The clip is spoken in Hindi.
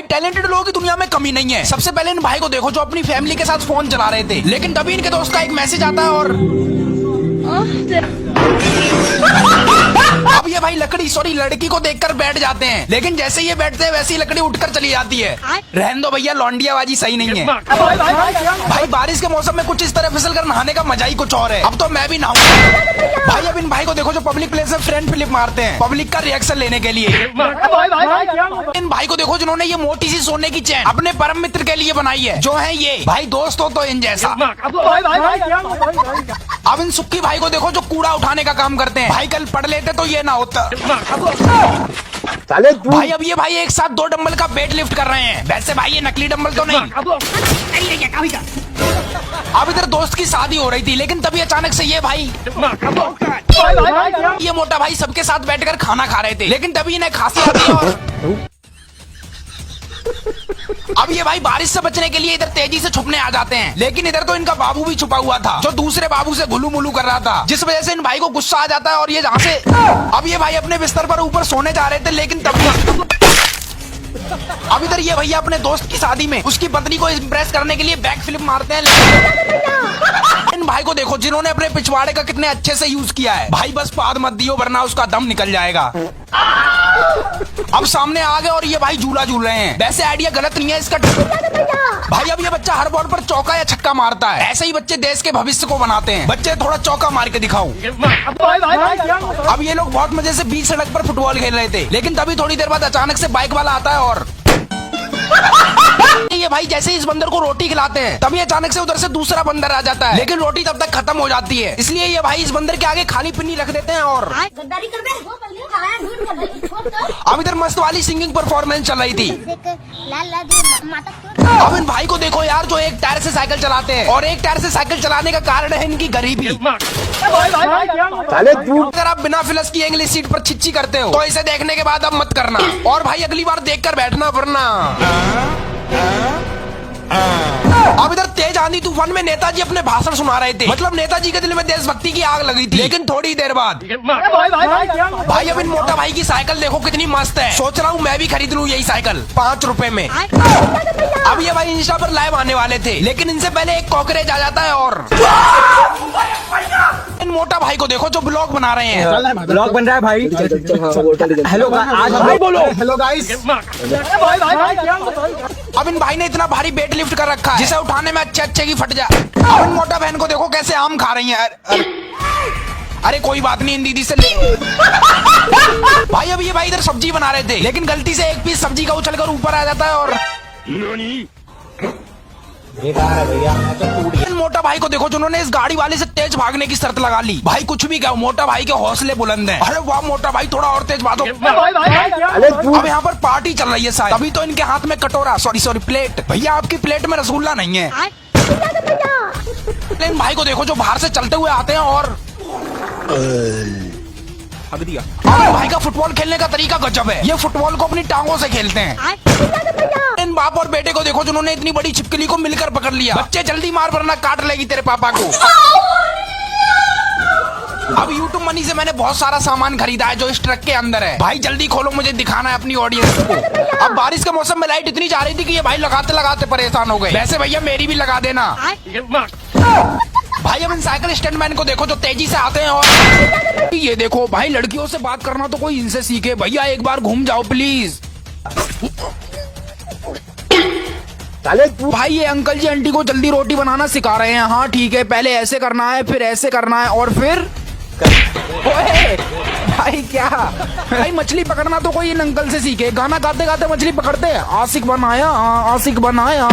टैलेंटेड लोगों की दुनिया में कमी नहीं है। सबसे पहले इन भाई को देखो जो अपनी फैमिली के साथ फोन चला रहे थे, लेकिन तभी इनके दोस्त का एक मैसेज आता है और अब ये भाई लड़की को देखकर बैठ जाते हैं, लेकिन जैसे ये बैठते हैं वैसे ही लकड़ी उठकर चली जाती है। रहने दो भैया, लौंडियाबाजी सही नहीं है। भाई बारिश के मौसम में कुछ इस तरह फिसल कर नहाने का मजा ही कुछ और है। अब तो मैं भी नहाऊंगा। भाई अब इन भाई को देखो जो पब्लिक प्लेस में फ्रंट फ्लिप मारते हैं पब्लिक का रिएक्शन लेने के लिए। इन भाई को देखो जिन्होंने ये मोटी सी सोने की चैन अपने परम मित्र के लिए बनाई है, जो है ये भाई दोस्त हो तो इन जैसा। अब इन सुक्की भाई को देखो जो कूड़ा उठाने का काम करते हैं। भाई कल पढ़ लेते तो ये ना होता। भाई अब ये भाई एक साथ 2 डंबल का वेट लिफ्ट कर रहे हैं। वैसे भाई ये नकली डंबल तो नहीं। अब इधर दोस्त की शादी हो रही थी, लेकिन तभी अचानक से ये भाई ये मोटा भाई सबके साथ बैठकर खाना खा रहे थे, लेकिन तभी इन्हें खांसी आती और अब ये भाई बारिश से बचने के लिए इधर तेजी से छुपने आ जाते हैं, लेकिन इधर तो इनका बाबू भी छुपा हुआ था जो दूसरे बाबू से घुलू मुलू कर रहा था, जिस वजह से इन भाई को गुस्सा आ जाता है और ये जहाँ से अब ये भाई अपने बिस्तर पर ऊपर सोने जा रहे थे, लेकिन तभी अब इधर ये भैया अपने दोस्त की शादी में उसकी पत्नी को इम्प्रेस करने के लिए बैक फ्लिप मारते हैं। इन भाई को देखो जिन्होंने अपने पिछवाड़े का कितने अच्छे से यूज किया है। भाई बस पाद मत दियो वरना उसका दम निकल जाएगा। अब सामने आ गए और ये भाई झूला झूल रहे हैं। वैसे आइडिया गलत नहीं है इसका। भाई अब ये बच्चा हर बॉल पर चौका या छक्का मारता है। ऐसे ही बच्चे देश के भविष्य को बनाते हैं। बच्चे थोड़ा चौका मार के दिखाओ। अब ये लोग बहुत मजे से बीच सड़क पर फुटबॉल खेल रहे थे, लेकिन तभी थोड़ी देर बाद अचानक से बाइक वाला आता है और ये भाई जैसे इस बंदर को रोटी खिलाते हैं तभी अचानक से उधर से दूसरा बंदर आ जाता है, लेकिन रोटी तब तक खत्म हो जाती है, इसलिए ये भाई इस बंदर के आगे खाली पिन्नी रख देते हैं और अब इधर मस्त वाली सिंगिंग परफॉर्मेंस चल रही थी। अब इन भाई को देखो यार जो एक टायर से साइकिल चलाते हैं, और एक टायर से साइकिल चलाने का कारण है इनकी गरीबी। अगर आप बिना फिलस की इंग्लिश सीट पर छिच्ची करते हो तो इसे देखने के बाद अब मत करना, और भाई अगली बार देखकर बैठना वरना। अब इधर तेज आंधी तूफान में नेताजी अपने भाषण सुना रहे थे, मतलब नेताजी के दिल में देशभक्ति की आग लगी थी, लेकिन थोड़ी देर बाद भाई अब इन मोटा भाई की साइकिल देखो कितनी मस्त है। सोच रहा हूँ मैं भी खरीद लूँ यही साइकिल 5 रुपए में। अब ये भाई इंस्टा पर लाइव आने वाले थे, लेकिन इनसे पहले एक कॉकरेज आ जाता है और इन मोटा भाई को देखो जो ब्लॉग बना रहे हैं। ब्लॉग बन रहा है भाई। हेलो आज भाई बोलो हेलो गाइस। अब इन भाई ने इतना भारी वेट लिफ्ट कर रखा है जिसे उठाने में अच्छे की फट जाए। अब इन मोटा बहन को देखो कैसे आम खा रही है। अरे कोई बात नहीं, इन दीदी से ले। भाई अब ये भाई इधर सब्जी बना रहे थे, लेकिन गलती से एक पीस सब्जी का उछलकर ऊपर आ जाता है और इन मोटा भाई को देखो जिन्होंने इस गाड़ी वाले से तेज भागने की शर्त लगा ली। भाई कुछ भी कहो, मोटा भाई के हौसले बुलंद हैं। अरे वाह मोटा भाई, थोड़ा और तेज भागो। अब यहाँ पर पार्टी चल रही है शायद, तभी तो इनके हाथ में कटोरा सॉरी प्लेट। भैया आपकी प्लेट में रसगुल्ला नहीं है। इन भाई को देखो जो बाहर से चलते हुए आते हैं और भाई का फुटबॉल खेलने का तरीका गजब है। ये फुटबॉल को अपनी टांगों से खेलते हैं। इन बाप और बेटे को देखो जिन्होंने इतनी बड़ी छिपकली को मिलकर पकड़ लिया। बच्चे जल्दी मार वरना काट लेगी तेरे पापा को। अब YouTube मनी से मैंने बहुत सारा सामान खरीदा है जो इस ट्रक के अंदर है। भाई जल्दी खोलो, मुझे दिखाना है अपनी ऑडियंस को। अब बारिश के मौसम में लाइट इतनी जा रही थी कि ये भाई लगाते लगाते परेशान हो गए। वैसे भैया मेरी भी लगा देना। भाई अब इन साइकिल स्टैंडमैन को देखो जो तेजी से आते हैं और ये देखो भाई लड़कियों से बात करना तो कोई इनसे सीखे। भैया एक बार घूम जाओ प्लीज। भाई ये अंकल जी आंटी को जल्दी रोटी बनाना सिखा रहे हैं। हाँ ठीक है, पहले ऐसे करना है फिर ऐसे करना है और फिर ओए भाई क्या भाई मछली पकड़ना तो कोई इन अंकल से सीखे। गाना गाते गाते मछली पकड़ते हैं। आशिक बनाया आशिक बनाया।